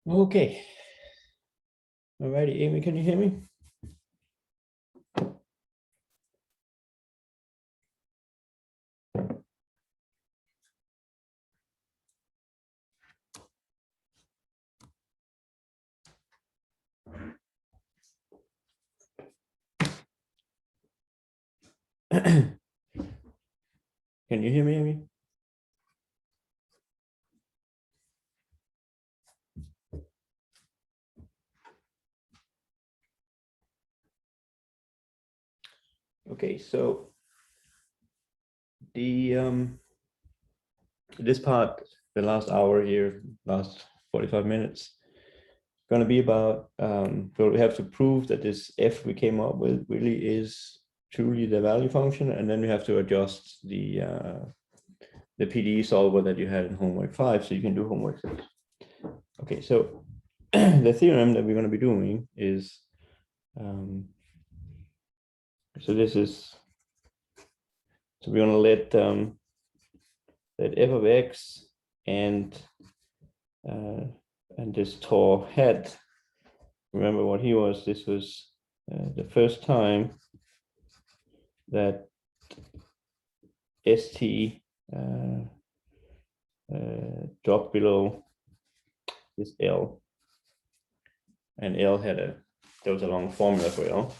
Okay. Alrighty, Amy, can you hear me? Can you hear me, Amy? Okay, so the this part, the last hour here, last 45 minutes, going to be about so we have to prove that this f we came up with really is truly the value function, and then we have to adjust the PDE solver that you had in homework 5, so you can do homework 6. Okay, so the theorem that we're going to be doing is so this is, so we're going to let f of x and this tau hat, remember what he was, this was the first time that st dropped below this L, and L had there was a long formula for L.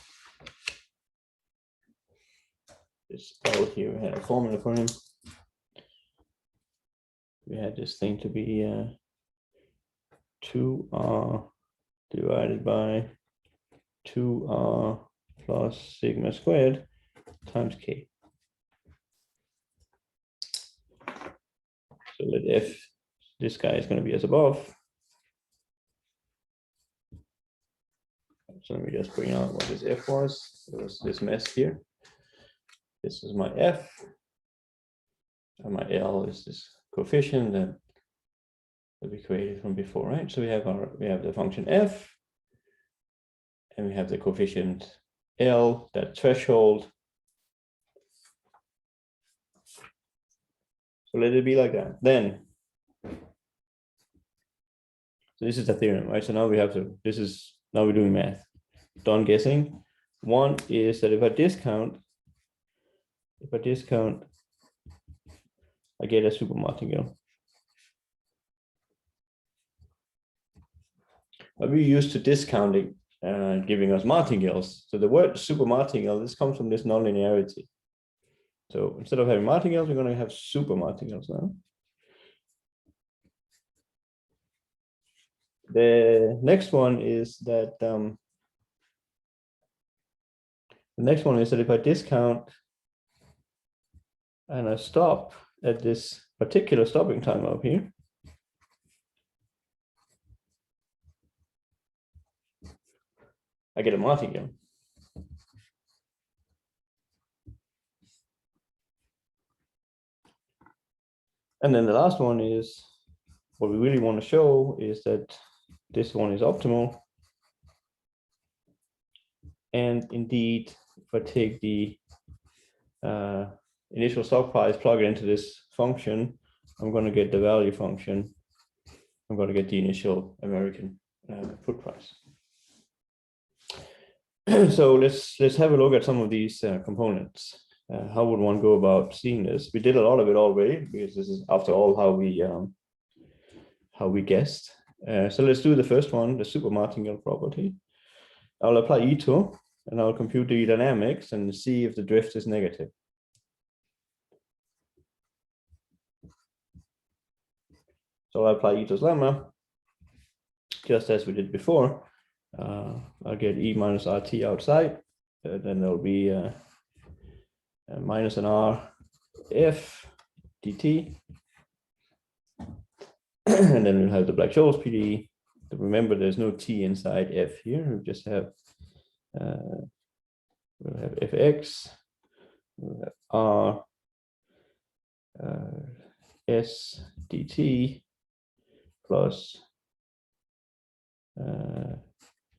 This L here had a formula for him. We had this thing to be 2r divided by 2r plus sigma squared times k. So let f, this guy is going to be as above. So let me just bring out what this f was. It was this mess here. This is my f, and my L is this coefficient that we created from before, right? So we have the function f, and we have the coefficient L, that threshold. So let it be like that. Then, so this is the theorem, right? So now we have to, now we're doing math. Done guessing. One is that if I discount, I get a super martingale. But we're used to discounting, giving us martingales. So the word super martingale, this comes from this nonlinearity. So instead of having martingales, we're going to have super martingales now. The next one is that if I discount and I stop at this particular stopping time up here, I get a martingale. And then the last one is, what we really want to show is that this one is optimal. And indeed, if I take the initial stock price, plug it into this function, I'm going to get the value function. I'm going to get the initial American put price. So let's have a look at some of these components. How would one go about seeing this? We did a lot of it already, because this is, after all, how we guessed. So let's do the first one, the super martingale property. I'll apply E2, and I'll compute the dynamics and see if the drift is negative. So I'll apply E2's lemma, just as we did before. I'll get E minus RT outside, then there'll be minus an R F dt. And then we'll have the Black-Scholes PDE. Remember, there's no T inside F here. We just have we'll have Fx, we'll have R S dt plus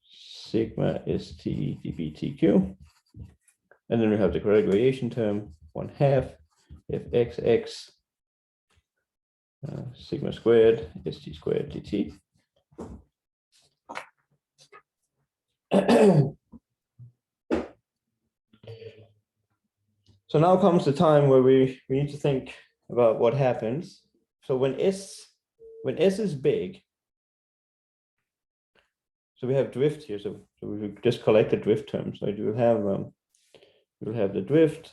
sigma st dbtq. And then we have the correct variation term, 1/2 fxx sigma squared st squared dt. So now comes the time where we need to think about what happens. So when S is big, so we have drift here. So we just collect the drift terms. So you'll have the drift.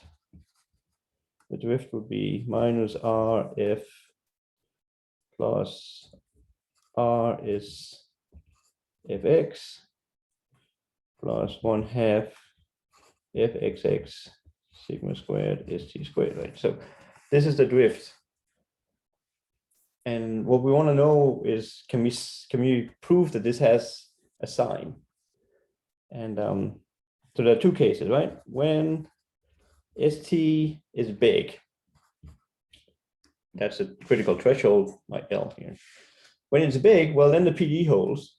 The drift would be minus RF plus R is Fx plus 1/2 Fxx sigma squared st squared, right? So this is the drift. And what we want to know is, can we prove that this has a sign? And so there are two cases, right? When st is big, that's a critical threshold, like L here. When it's big, well, then the PD holds.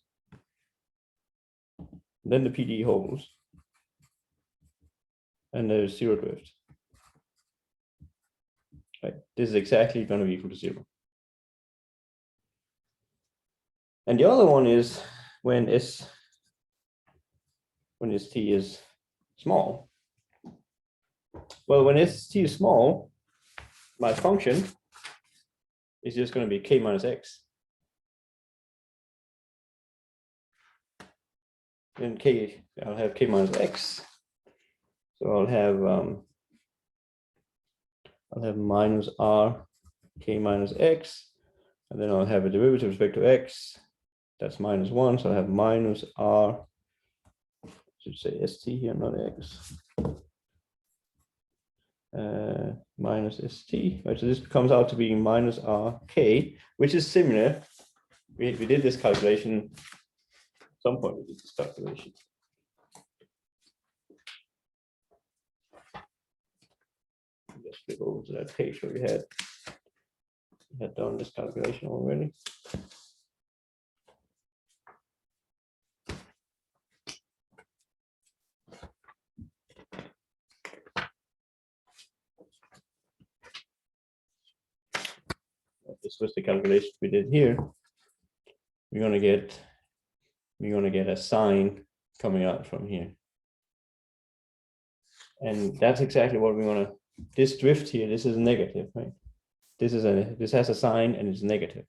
Then the PD holds. And there's zero drift. Right? This is exactly going to be equal to 0. And the other one is when st is small. Well, when st is small, my function is just going to be k minus x. Then I'll have k minus x. So I'll have minus r k minus x, and then I'll have a derivative with respect to x. That's minus 1. So I have minus r. I should say st here, not x. Minus st. Right, so this comes out to be minus rk, which is similar. We did this calculation. At some point we did this calculation. Just flip over to that page where we had done this calculation already. This was the calculation we did here. We're gonna get a sign coming out from here. And that's exactly what we want to. This drift here, this is negative, right? This has a sign and it's negative.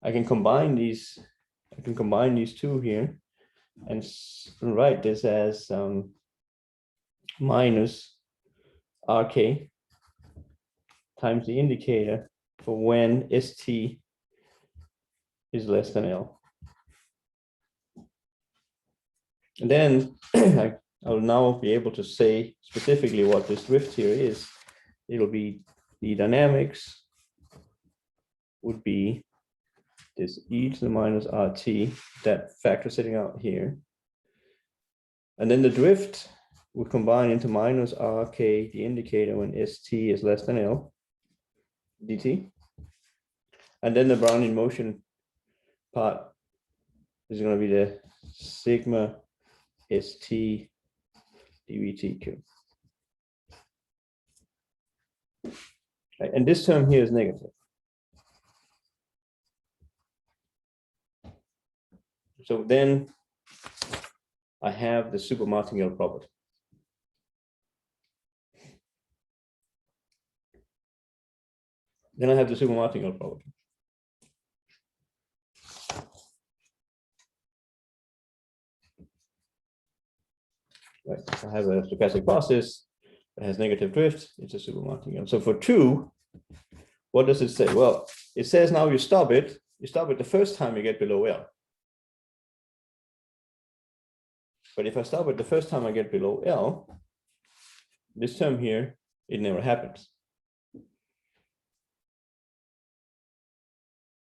I can combine these two here and write this as minus rk times the indicator for when st is less than L. And then I'll now be able to say specifically what this drift here is. It'll be the dynamics would be this e to the minus RT, that factor sitting out here. And then the drift would combine into minus RK, the indicator when ST is less than L, dt. And then the Brownian motion part is going to be the sigma ST dvtq. Right, and this term here is negative. So then I have the super martingale property. Then I have the super martingale property. Right, I have a stochastic process that has negative drift. It's a super martingale. So for 2, what does it say? Well, it says now you stop it. You stop it the first time you get below L. But if I stop it the first time I get below L, this term here, it never happens.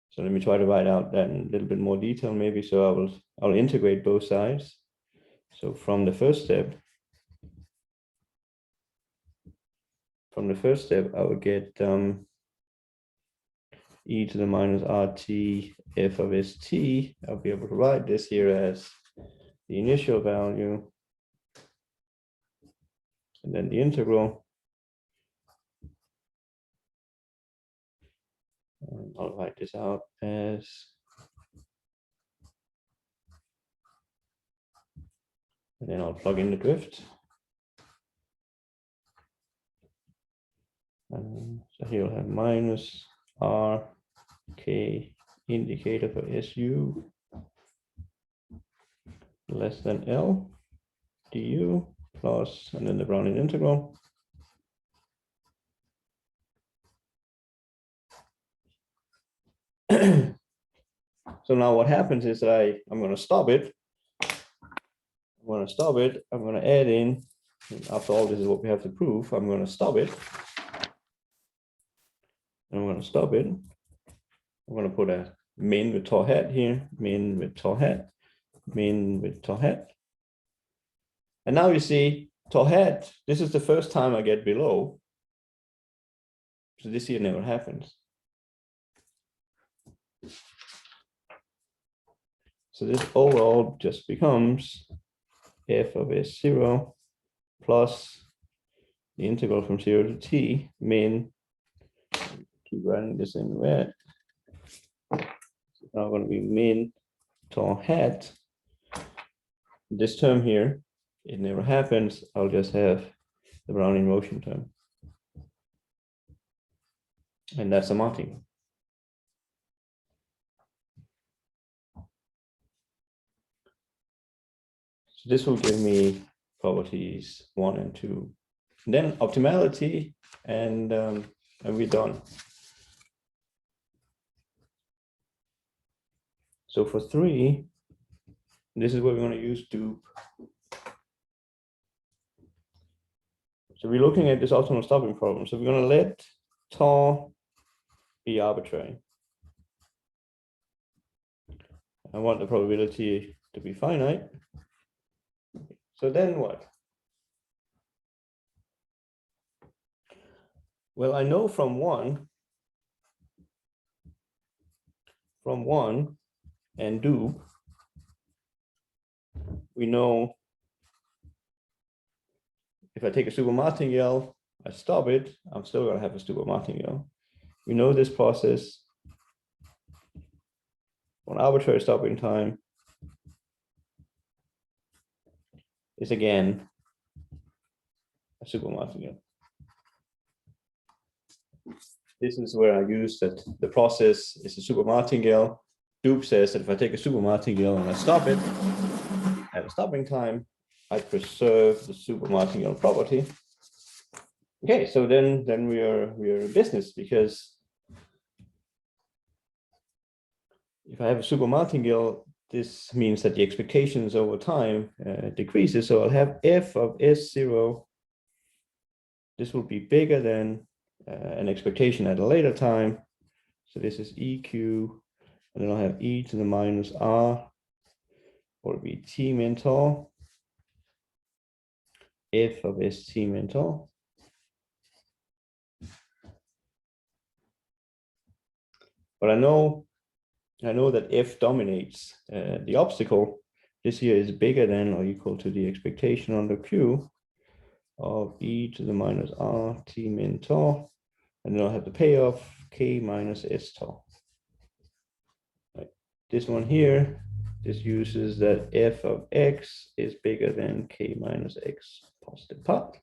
So let me try to write out that in a little bit more detail, maybe. So I'll integrate both sides. So from the first step, I would get e to the minus RT f of st. I'll be able to write this here as the initial value, and then the integral. And I'll write this out as And then I'll plug in the drift. So here we'll have minus R K indicator for SU less than L du plus, and then the Brownian integral. So now what happens is that I'm going to stop it. I'm going to add in, after all this is what we have to prove, I'm going to stop it. I'm going to put a min with tau hat here, min with tau hat, min with tau hat. And now you see tau hat, this is the first time I get below. So this here never happens. So this overall just becomes f of S0 plus the integral from 0 to t min, keep writing this in red. It's now going to be min tau hat. This term here, it never happens. I'll just have the Brownian motion term. And that's a martingale. So this will give me properties 1 and 2. And then optimality, and we're done. So for 3, this is where we're going to use dupe. So we're looking at this optimal stopping problem. So we're going to let tau be arbitrary. I want the probability to be finite. So then what? Well, I know from one and dupe, we know if I take a super martingale, I stop it, I'm still going to have a super martingale. We know this process on arbitrary stopping time is again a super martingale. This is where I use that the process is a super martingale. Dupe says that if I take a super martingale and I stop it at a stopping time, I preserve the super martingale property. Okay, so then we are in business, because if I have a super martingale, this means that the expectations over time decreases. So I'll have f of S0. This will be bigger than an expectation at a later time. So this is EQ, and then I'll have e to the minus R, or it'll be T min tau, f of ST min tau. But I know that f dominates the obstacle. This here is bigger than or equal to the expectation under Q of e to the minus R T min tau. And then I'll have the payoff K minus S tau. Right. This one here, this uses that f of x is bigger than K minus X positive part.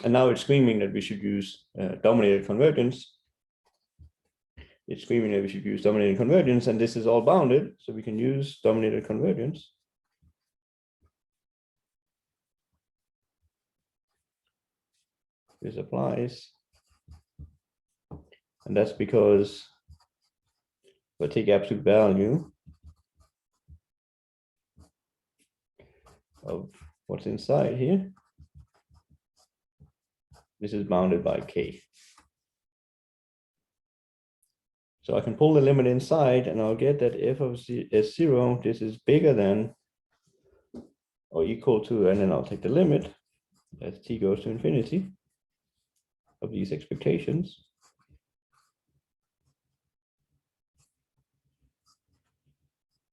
And now it's screaming that we should use dominated convergence. It's screaming that we should use dominated convergence, and this is all bounded, so we can use dominated convergence. This applies. And that's because if I take absolute value of what's inside here, this is bounded by K. So I can pull the limit inside, and I'll get that f of S0, this is bigger than or equal to, and then I'll take the limit as t goes to infinity of these expectations.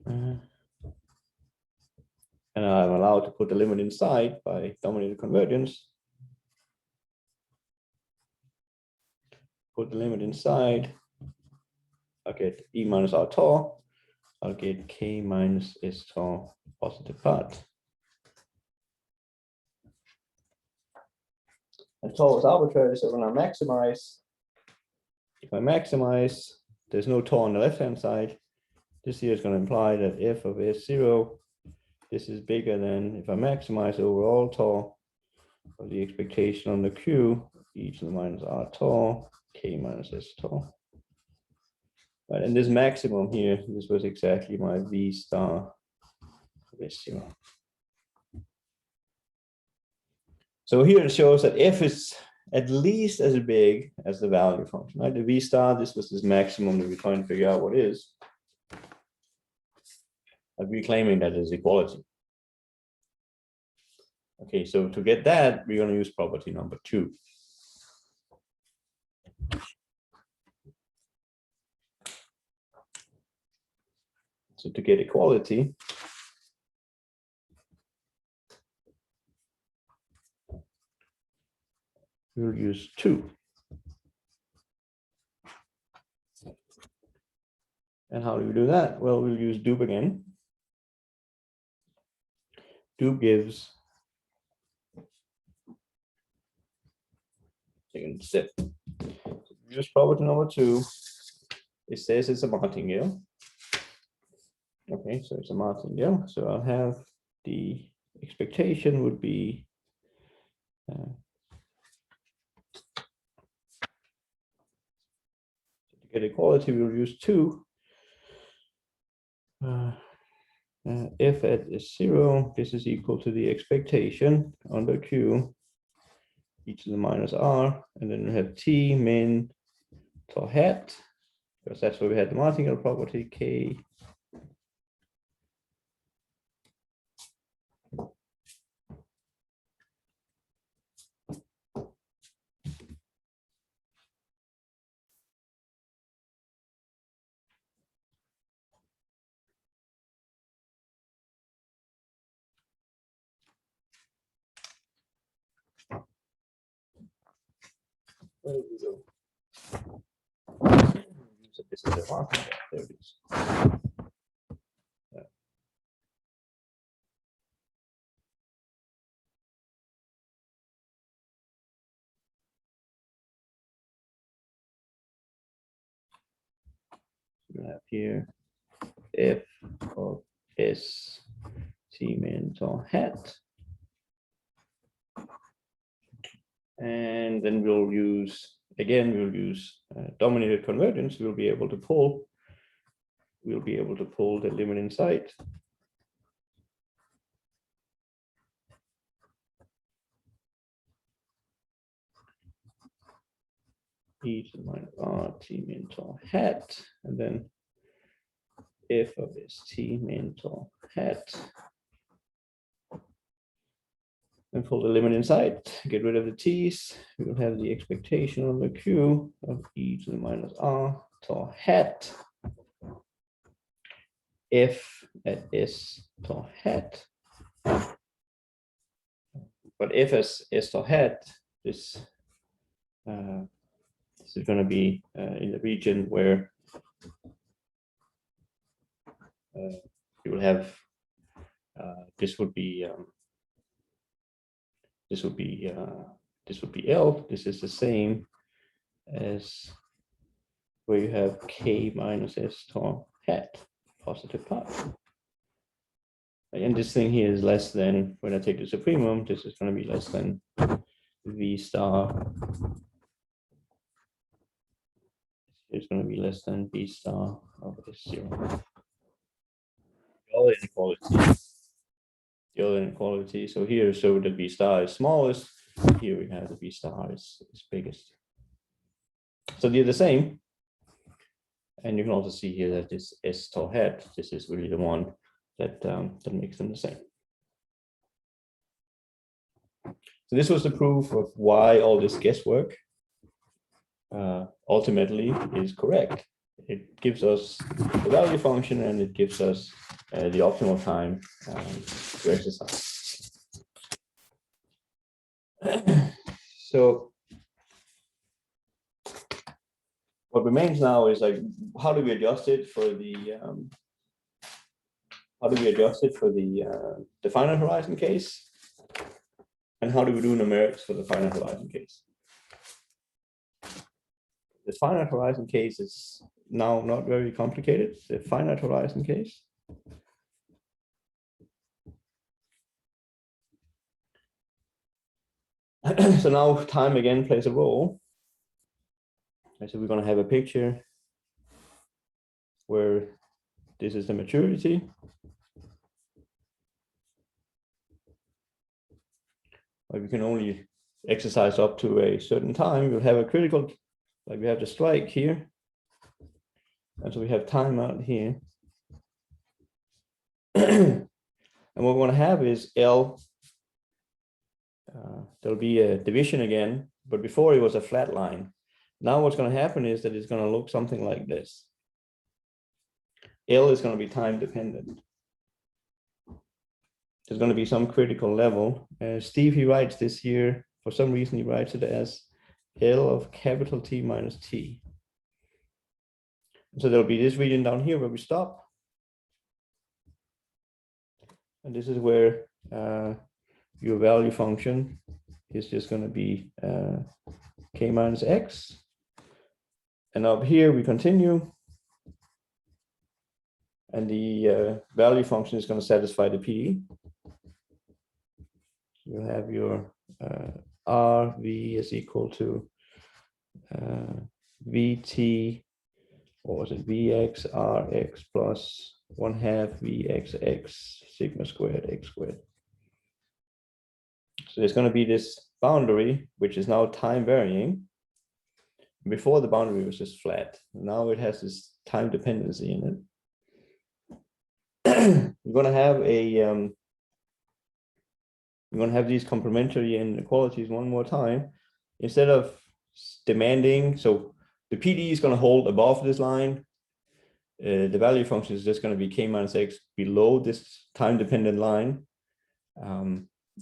And I'm allowed to put the limit inside by dominated convergence. Put the limit inside, I get e minus r tau. I'll get k minus s tau positive part. And tau is arbitrary, so when I maximize, if I maximize, there's no tau on the left-hand side. This here is going to imply that f of s0, this is bigger than, if I maximize overall tau of the expectation on the q, e to the minus r tau, k minus s tau. Right, and this maximum here, this was exactly my v star of s0. So here it shows that f is at least as big as the value function, right? The v star, this was this maximum that we're trying to figure out what is. But we're claiming that is equality. Okay, so to get that, we're going to use property number 2. So to get equality, we'll use 2. And how do we do that? Well, we'll use dupe again. Dupe gives, second step, use property number 2. It says it's a martingale. Okay, so it's a martingale. So I'll have the expectation would be to get equality, we'll use 2. F at s0, this is equal to the expectation under q, e to the minus r, and then we have t min tau hat, because that's where we had the martingale property, k where did we go? This is the martingale. There it is. Yeah. We have here f of s t min tau hat, and then we'll use dominated convergence. We'll be able to pull the limit inside. E to the minus r t min tau hat, and then f of s t min tau hat. And pull the limit inside, get rid of the t's. We will have the expectation on the q of e to the minus r tau hat f at s tau hat. But f as s tau hat, this is going to be in the region where you will have this would be L. This is the same as where you have k minus s tau hat, positive part. And this thing here is less than, when I take the supremum, this is going to be less than v star. It's going to be less than v star of s0. The other inequality. So here, so the v star is smallest. Here we have the v star is biggest. So they're the same. And you can also see here that this s tau hat, this is really the one that makes them the same. So this was the proof of why all this guesswork ultimately is correct. It gives us the value function, and it gives us the optimal time to exercise. So what remains now is like, how do we adjust it for the how do we adjust it for the finite horizon case? And how do we do numerics for the finite horizon case? The finite horizon case is now not very complicated. The finite horizon case. So now time again plays a role. And so we're going to have a picture where this is the maturity. But we can only exercise up to a certain time. We'll have a critical, like we have the strike here. And so we have time out here. And what we want to have is L. There'll be a division again, but before it was a flat line. Now what's going to happen is that it's going to look something like this. L is going to be time dependent. There's going to be some critical level. Steve, he writes this here, for some reason he writes it as L of capital T minus T. So there'll be this region down here where we stop. And this is where your value function is just going to be k minus x. And up here we continue. And the value function is going to satisfy the PD. You have your RV is equal to VT, or was it VX RX plus 1/2 VXX sigma squared x squared. So there's going to be this boundary, which is now time varying. Before the boundary was just flat. Now it has this time dependency in it. We're going to have a we're going to have these complementary inequalities one more time. Instead of demanding, so the PD is going to hold above this line. The value function is just going to be k minus x below this time dependent line.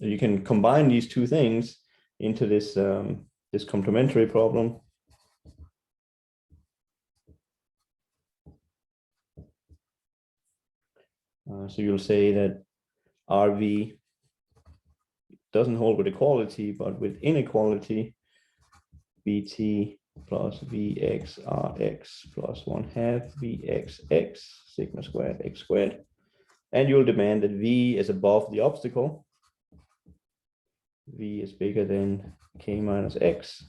You can combine these two things into this this complementary problem. So you'll say that RV doesn't hold with equality, but with inequality, VT plus VXRX plus 1/2 VXX sigma squared x squared. And you'll demand that V is above the obstacle. V is bigger than k minus x.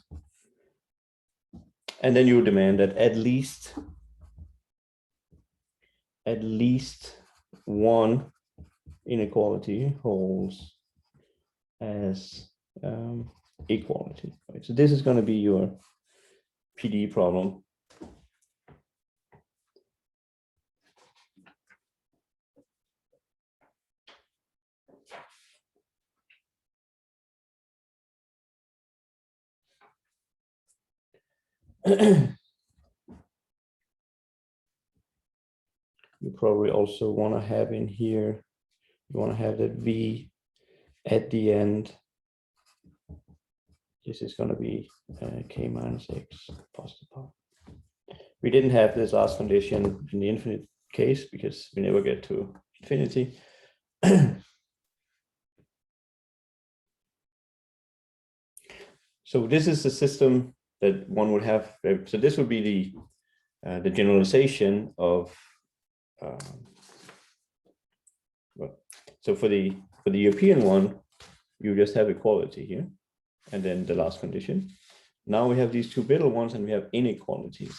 And then you'll demand that at least one inequality holds as equality. Right? So this is going to be your PD problem. You probably also want to have in here, you want to have that V at the end. This is going to be k minus x plus the part. We didn't have this last condition in the infinite case because we never get to infinity. So this is the system that one would have. So this would be the generalization of. So for the European one, you just have equality here, and then the last condition. Now we have these two middle ones, and we have inequalities.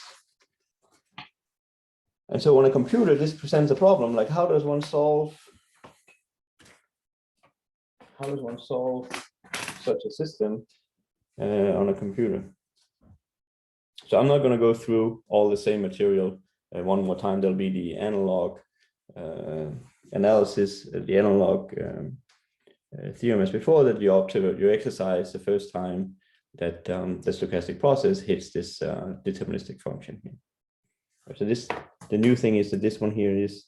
And so on a computer, this presents a problem. Like, how does one solve such a system on a computer? So I'm not going to go through all the same material one more time. There'll be the analog analysis, the analog theorem as before, that you exercise the first time that the stochastic process hits this deterministic function here. So the new thing is that this one here is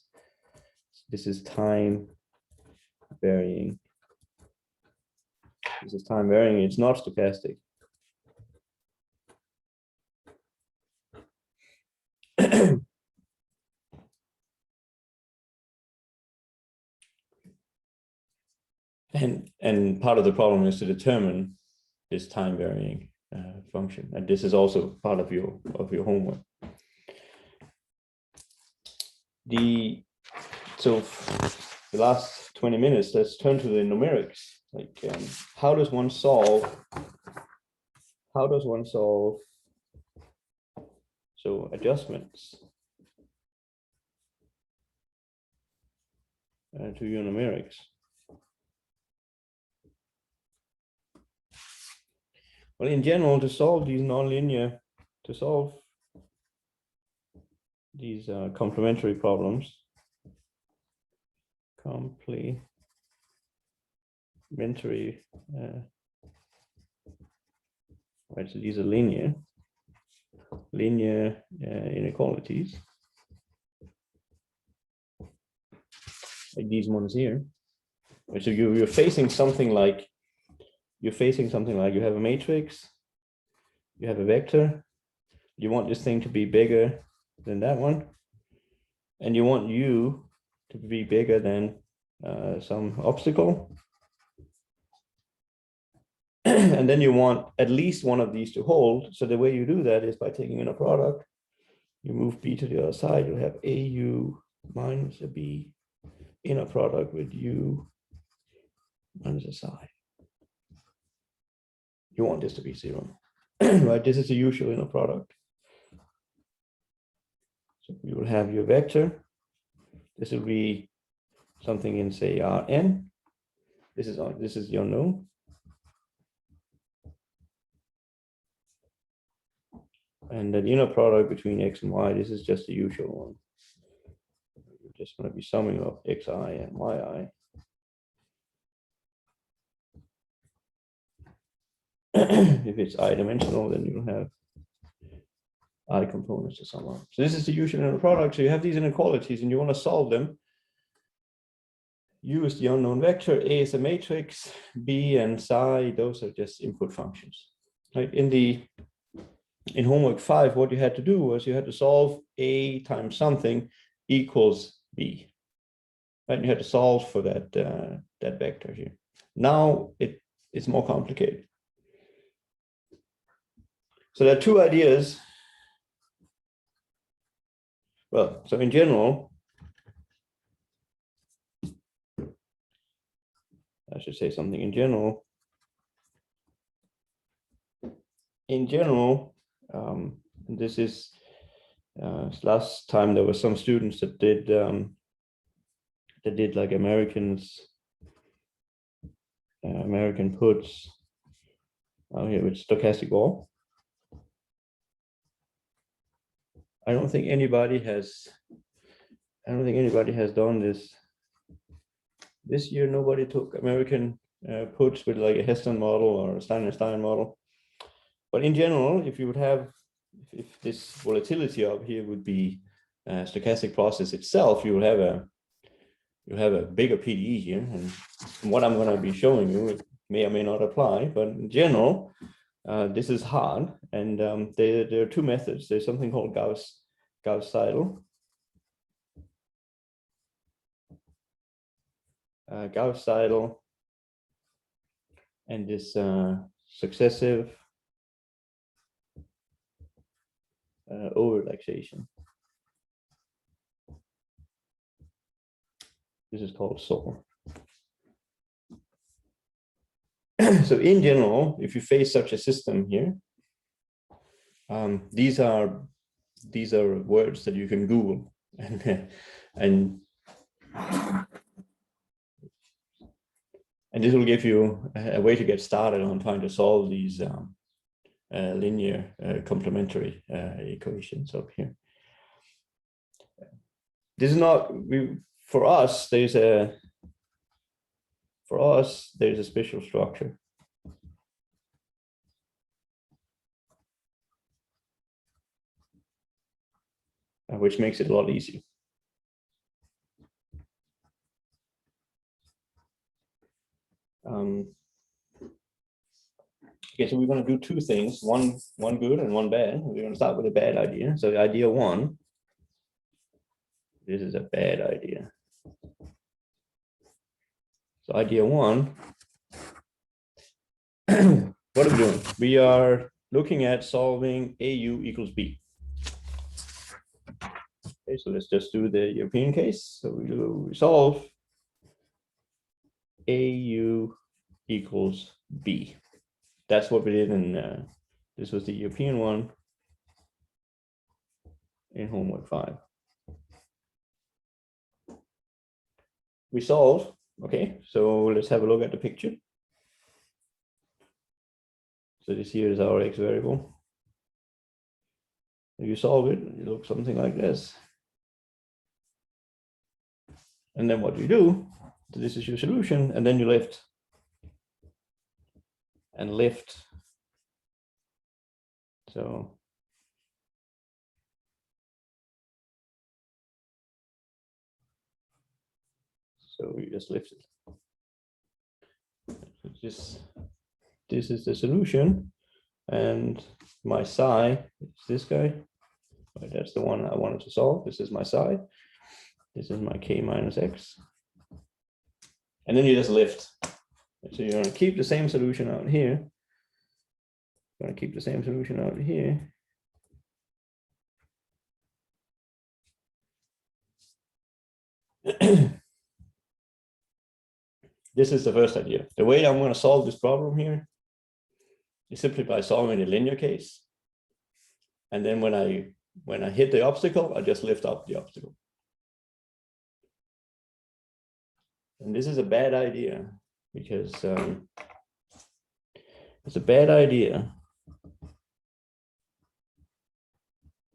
time varying. This is time varying. It's not stochastic. And part of the problem is to determine this time varying function, and this is also part of your homework. So the last 20 minutes, let's turn to the numerics. Like, how does one solve so adjustments to your numerics? Well, in general, to solve these nonlinear, to solve these complementary problems, right, so these are linear inequalities, like these ones here. Right, so you're facing something like you have a matrix, you have a vector, you want this thing to be bigger than that one, and you want u to be bigger than some obstacle. And then you want at least one of these to hold. So the way you do that is by taking in a product. You move b to the other side, you'll have au minus a b in a product with u minus a psi. You want this to be 0. Right? This is the usual inner product. So you will have your vector. This will be something in, say, Rn. This is the unknown. And the inner product between x and y, this is just the usual one. You're just going to be summing up xi and yi. If it's I-dimensional, then you'll have I components to sum up. So this is the usual inner product. So you have these inequalities and you want to solve them. U is the unknown vector, A is a matrix, B and psi, those are just input functions. Right? In homework 5, what you had to do was you had to solve A times something equals B. Right? You had to solve for that vector here. Now it's more complicated. So there are two ideas. Well, so in general, I should say something in general. In general, this is last time there were some students that did like American puts here with stochastic wall. I don't think anybody has done this this year. Nobody took American puts with like a Heston model or a Stein model. But in general, if this volatility up here would be a stochastic process itself, you'll have a bigger PDE here. And what I'm going to be showing you, it may or may not apply, but in general, this is hard. And there are two methods. There's something called Gauss-Seidel. Gauss-Seidel and this successive over-relaxation. This is called SOAR. So in general, if you face such a system here, these are words that you can Google and this will give you a way to get started on trying to solve these linear complementary equations up here. This is not for us. There's a special structure. Which makes it a lot easier. Okay, so we're going to do two things, one good and one bad. We're going to start with a bad idea. So idea one, this is a bad idea. So idea one, what are we doing? We are looking at solving AU equals B. Okay, so let's just do the European case. So we solve AU equals B. That's what we did in, this was the European one in homework 5. We solve, okay, so let's have a look at the picture. So this here is our x variable. If you solve it, it looks something like this. And then what you do, so this is your solution, and then you lift and lift. So we just lift it. This is the solution, and my psi is this guy. Right, that's the one I wanted to solve. This is my psi. This is my k minus x. And then you just lift. So you're going to keep the same solution out here. Going to keep the same solution out here. This is the first idea. The way I'm going to solve this problem here is simply by solving a linear case. And then when I hit the obstacle, I just lift up the obstacle. And this is a bad idea because it's a bad idea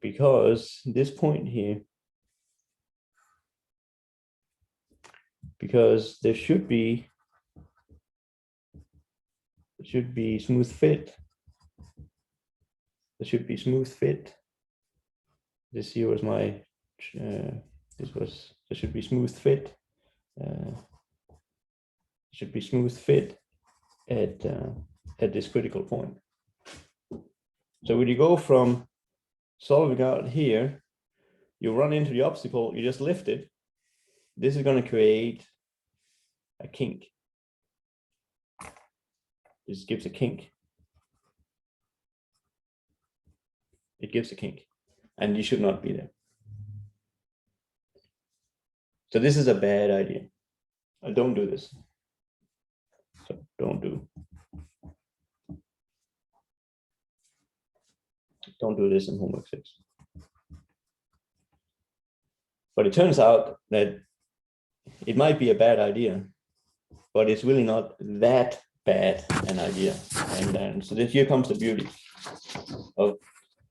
because this point here, because there should be smooth fit. There should be smooth fit. This here was my there should be smooth fit. Should be smooth fit at this critical point. So when you go from solving out here, you run into the obstacle, you just lift it. This is going to create a kink. This gives a kink. It gives a kink, and you should not be there. So this is a bad idea. Don't do this. So don't do this in homework 6. But it turns out that it might be a bad idea, but it's really not that bad an idea. And so this, here comes the beauty of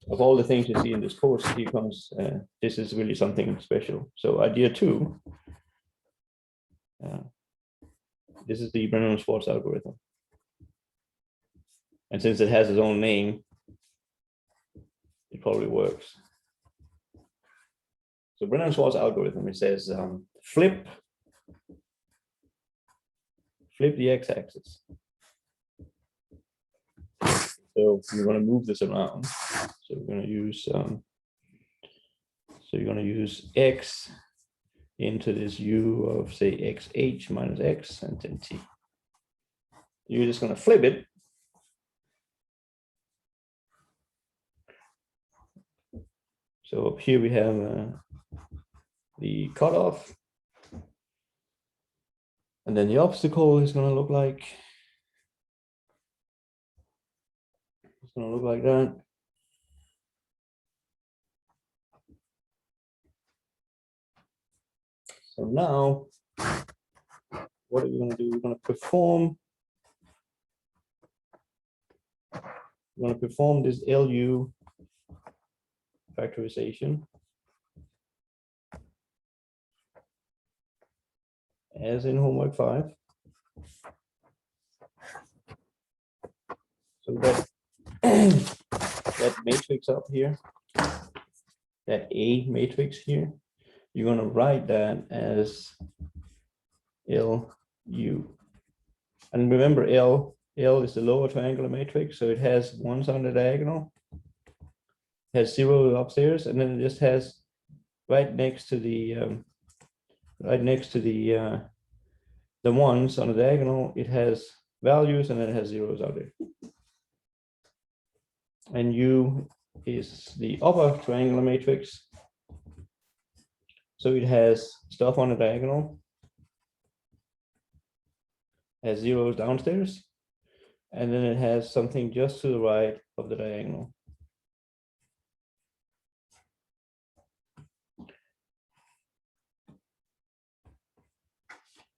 all the things you see in this course. Here comes this is really something special. So idea 2. This is the Brennan-Schwarz algorithm. And since it has its own name, it probably works. So Brennan-Schwarz algorithm, it says flip the x-axis. So we're going to move this around. So we're going to use so you're going to use x into this u of say xh minus x and then t. You're just going to flip it. So up here we have the cutoff, and then the obstacle is going to look like that. So now, what are we going to do? We're going to perform this LU factorization as in homework 5. So that that matrix up here, that A matrix here, you're going to write that as LU. And remember, L is the lower triangular matrix, so it has ones on the diagonal, has 0 upstairs, and then it just has right next to the the ones on the diagonal, it has values and then it has zeros out there. And U is the upper triangular matrix. So it has stuff on the diagonal, has zeros downstairs, and then it has something just to the right of the diagonal.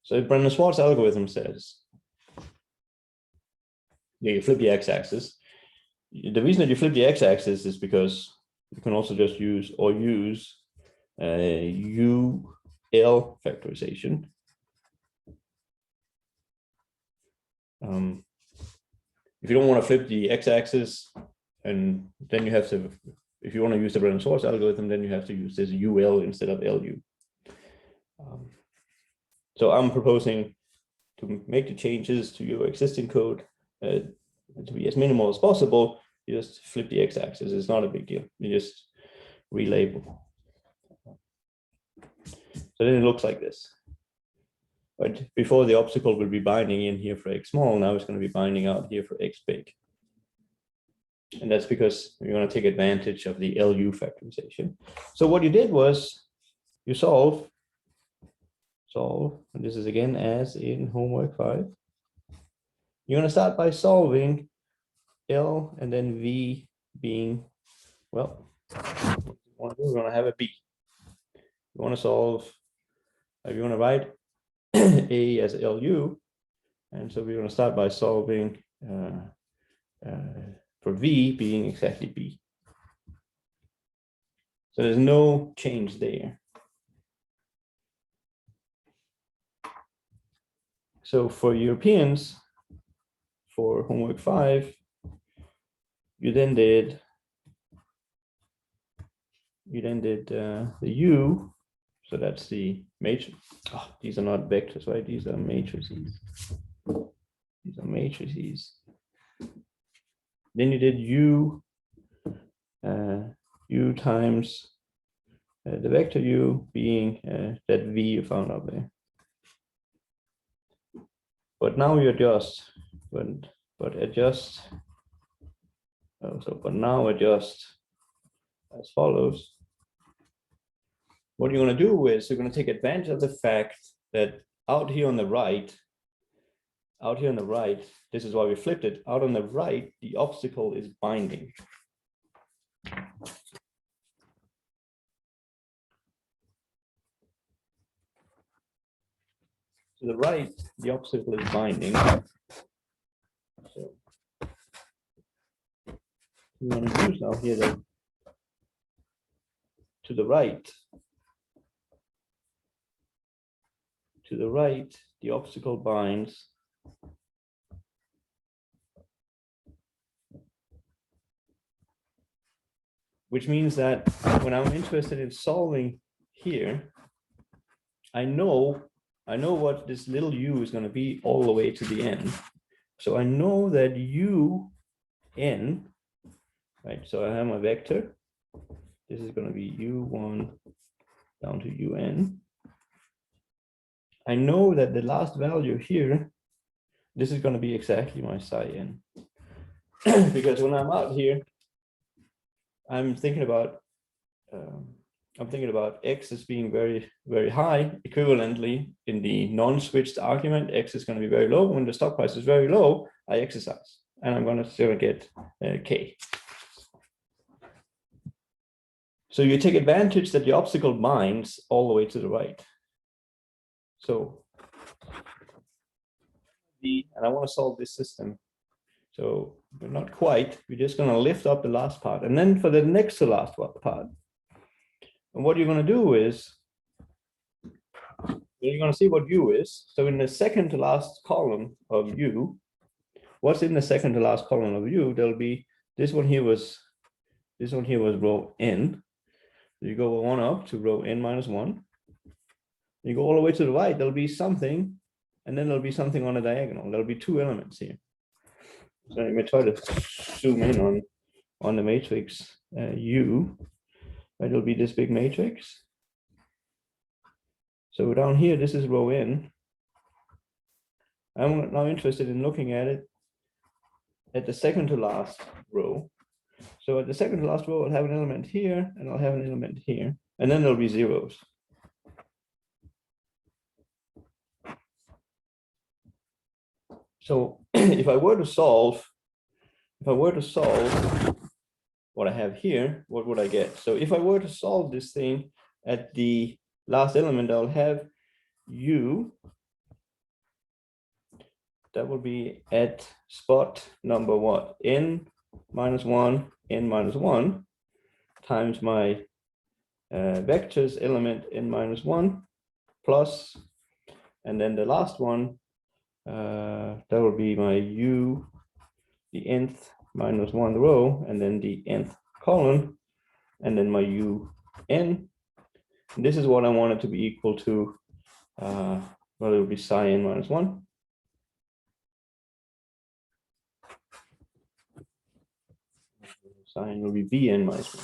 So Brenner-Schwarz algorithm says, you flip the x-axis. The reason that you flip the x-axis is because you can also just use UL factorization. If you don't want to flip the x-axis, and then you have to, if you want to use the Brenner-Schwarz algorithm, then you have to use this UL instead of LU. So I'm proposing to make the changes to your existing code to be as minimal as possible. You just flip the x-axis. It's not a big deal. You just relabel. So then it looks like this. But before, the obstacle will be binding in here for x small. Now it's going to be binding out here for x big. And that's because you're going to take advantage of the LU factorization. So what you did was you solve, and this is again as in homework 5. You're going to start by solving L and then V being, well, we're going to have a B. You want to solve, you want to write A as LU, and so we're going to start by solving for V being exactly B. So there's no change there. So for Europeans, for homework 5, you then did the U, so that's the matrix. Oh, these are not vectors, right? These are matrices. These are matrices. Then you did U times the vector U being that V you found up there. But now you adjust, but adjust. But now adjust as follows. What you're going to do is you're going to take advantage of the fact that out here on the right, this is why we flipped it. Out on the right, the obstacle is binding. To the right, the obstacle is binding. So we want to use now here that to the right, the obstacle binds. Which means that when I'm interested in solving here, I know what this little u is going to be all the way to the end. So I know that un, right? So I have my vector. This is going to be u1 down to un. I know that the last value here, this is going to be exactly my psi n. Because when I'm out here, I'm thinking about x as being very, very high. Equivalently, in the non-switched argument, x is going to be very low. When the stock price is very low, I exercise, and I'm going to get k. So you take advantage that the obstacle binds all the way to the right. So, and I want to solve this system. So we're not quite. We're just going to lift up the last part, and then for the next to last part. And what you're going to do is, you're going to see what u is. So in the second to last column of u, what's in the second to last column of u? There'll be this one here was row n. So you go one up to row n minus 1. You go all the way to the right. There'll be something, and then there'll be something on the diagonal. There'll be 2 elements here. So let me try to zoom in on the matrix U. It'll be this big matrix. So down here, this is row n. I'm now interested in looking at it at the second to last row. So at the second to last row, I'll have an element here, and I'll have an element here, and then there'll be zeros. So if I were to solve what I have here, what would I get? So if I were to solve this thing at the last element, I'll have u. That will be at spot number what? N minus 1, n minus 1 times my vectors element n minus 1 plus, and then the last one, that will be my u, the nth minus 1 row, and then the nth column, and then my u n. And this is what I want it to be equal to, well, it will be psi n minus 1. Psi n will be bn minus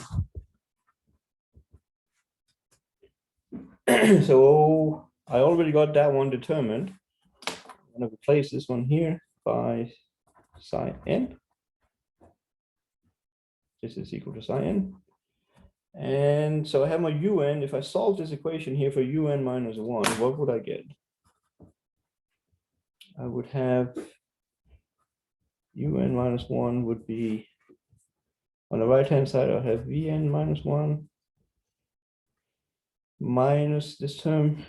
1. So I already got that one determined. I'm going to replace this one here by psi n. This is equal to psi n. And so I have my un. If I solve this equation here for un minus 1, what would I get? I would have un minus 1 would be, on the right hand side, I'll have vn minus 1 minus this term,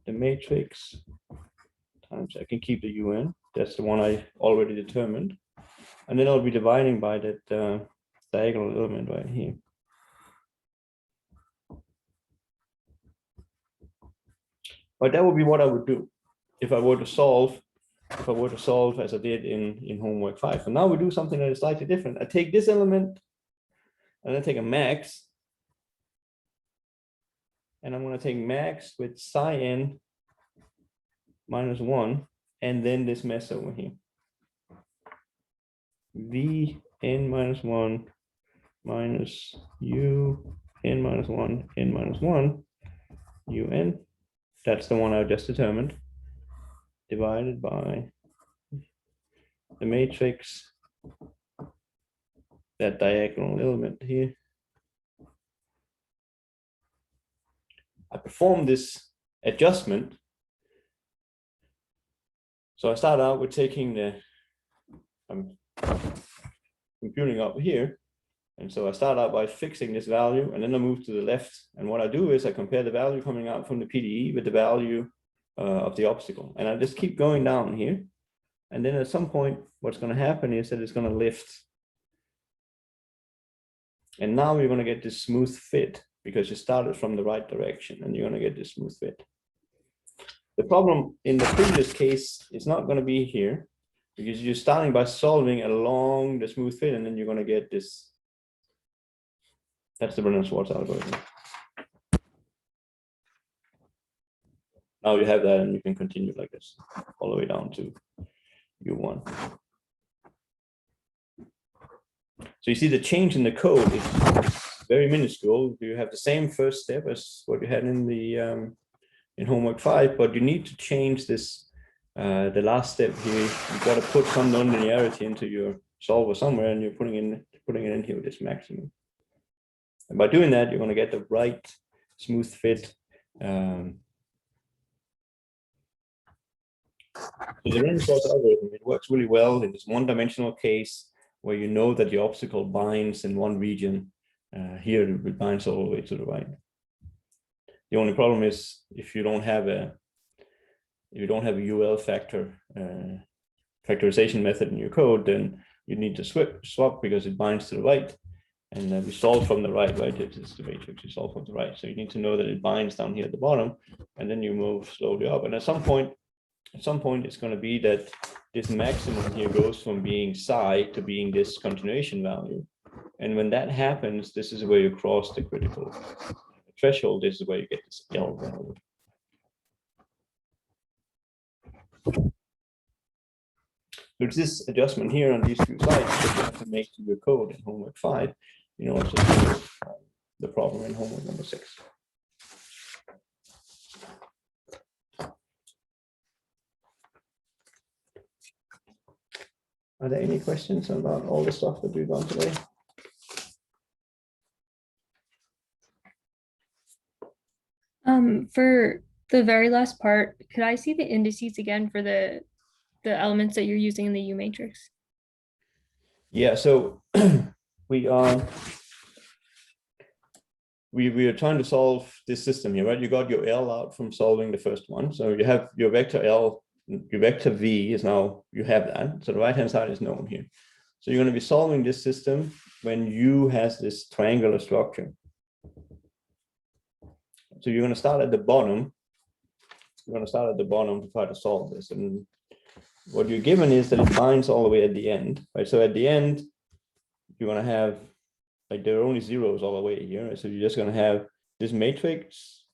the matrix, times, I can keep the un, that's the one I already determined. And then I'll be dividing by that diagonal element right here. But that would be what I would do if I were to solve, as I did in homework 5. And now we do something that is slightly different. I take this element and I take a max, and I'm going to take max with psi n minus 1, and then this mess over here. V n minus 1 minus u n minus 1 n minus 1 un. That's the one I just determined, divided by the matrix, that diagonal element here. I perform this adjustment. So I start out with taking the, I'm computing up here. And so I start out by fixing this value, and then I move to the left. And what I do is I compare the value coming out from the PDE with the value of the obstacle. And I just keep going down here. And then at some point, what's going to happen is that it's going to lift. And now you're going to get this smooth fit because you started from the right direction, and you're going to get this smooth fit. The problem in the previous case is not going to be here, because you're starting by solving along the smooth fit, and then you're going to get this. That's the Brenner-Schwarz algorithm. Now you have that, and you can continue like this all the way down to U1. So you see the change in the code is very minuscule. You have the same first step as what you had in the in homework 5, but you need to change this. The last step here, you've got to put some nonlinearity into your solver somewhere, and you're putting it in here with this maximum. And by doing that, you're going to get the right smooth fit. So the Brenner-Schwarz algorithm, it works really well in this one-dimensional case where you know that the obstacle binds in one region. Here it binds all the way to the right. The only problem is if you don't have a UL factor factorization method in your code, then you need to swap because it binds to the right. And we solve from the right, right? It is the matrix, you solve from the right. So you need to know that it binds down here at the bottom, and then you move slowly up. And at some point, it's going to be that this maximum here goes from being psi to being this continuation value. And when that happens, this is where you cross the critical threshold. This is where you get this L value. So it's this adjustment here on these two sides that you have to make to your code in homework 5 in order to do the problem in homework number 6. Are there any questions about all the stuff that we've done today? For the very last part, could I see the indices again for the elements that you're using in the U matrix? Yeah, so we are trying to solve this system here, right? You got your L out from solving the first one. So you have your vector L, your vector V is now, you have that. So the right-hand side is known here. So you're going to be solving this system when U has this triangular structure. So you're going to start at the bottom. You're going to start at the bottom to try to solve this. And what you're given is that it binds all the way at the end, right? So at the end, you're going to have, like, there are only zeros all the way here, right? So you're just going to have this matrix,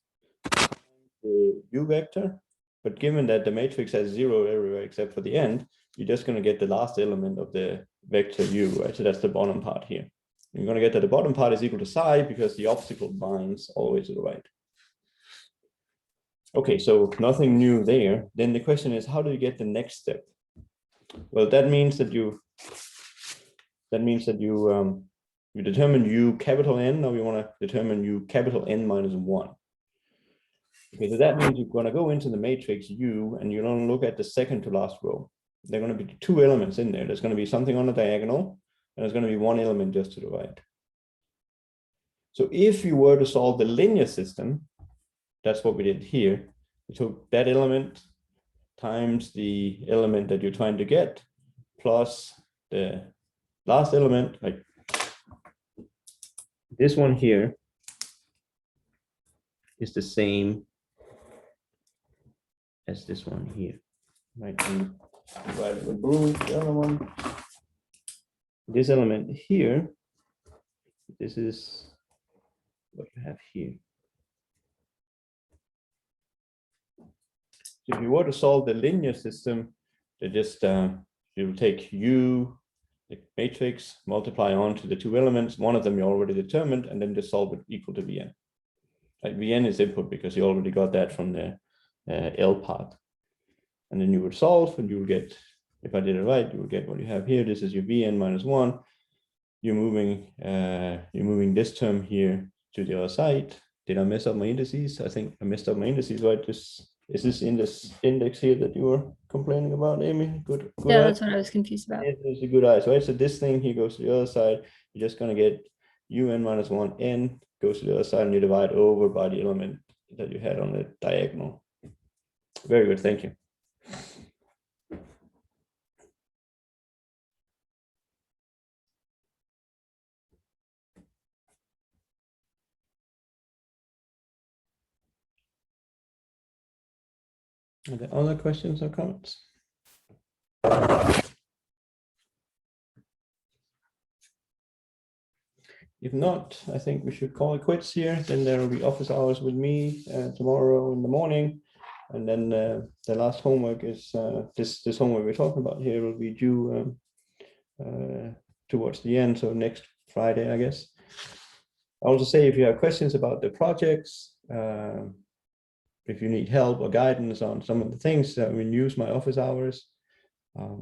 the U vector, but given that the matrix has 0 everywhere except for the end, you're just going to get the last element of the vector U, right? So that's the bottom part here. You're going to get that the bottom part is equal to psi because the obstacle binds all the way to the right. Okay, so nothing new there. Then the question is, how do you get the next step? Well, that means that you you determine U capital N. Now we want to determine U capital N minus 1. Okay, so that means you're going to go into the matrix U and you're going to look at the second to last row. There are going to be 2 elements in there. There's going to be something on the diagonal, and there's going to be 1 element just to the right. So if you were to solve the linear system, that's what we did here. We took that element times the element that you're trying to get plus the last element, like this one here is the same as this one here, right? And divided with blue, the other one. This element here, this is what you have here. So if you were to solve the linear system, they just you take U, the matrix, multiply onto the 2 elements. One of them you already determined, and then just solve it equal to Vn. Like Vn is input because you already got that from the L part. And then you would solve, and you will get, if I did it right, you will get what you have here. This is your Vn minus 1. You're moving this term here to the other side. Did I mess up my indices? I think I messed up my indices, right? Is this in this index here that you were complaining about, Amy? Good. Yeah, that's what I was confused about. This is a good eyes, right? So this thing here goes to the other side. You're just going to get Un minus 1 n goes to the other side, and you divide over by the element that you had on the diagonal. Very good. Thank you. Are there other questions or comments? If not, I think we should call it quits here. Then there will be office hours with me tomorrow in the morning. And then the last homework is this homework we're talking about here will be due towards the end. So next Friday, I guess. I also say if you have questions about the projects, if you need help or guidance on some of the things that we use my office hours. Are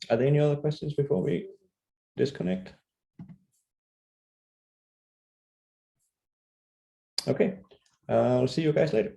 there any other questions before we disconnect? Okay, I'll see you guys later.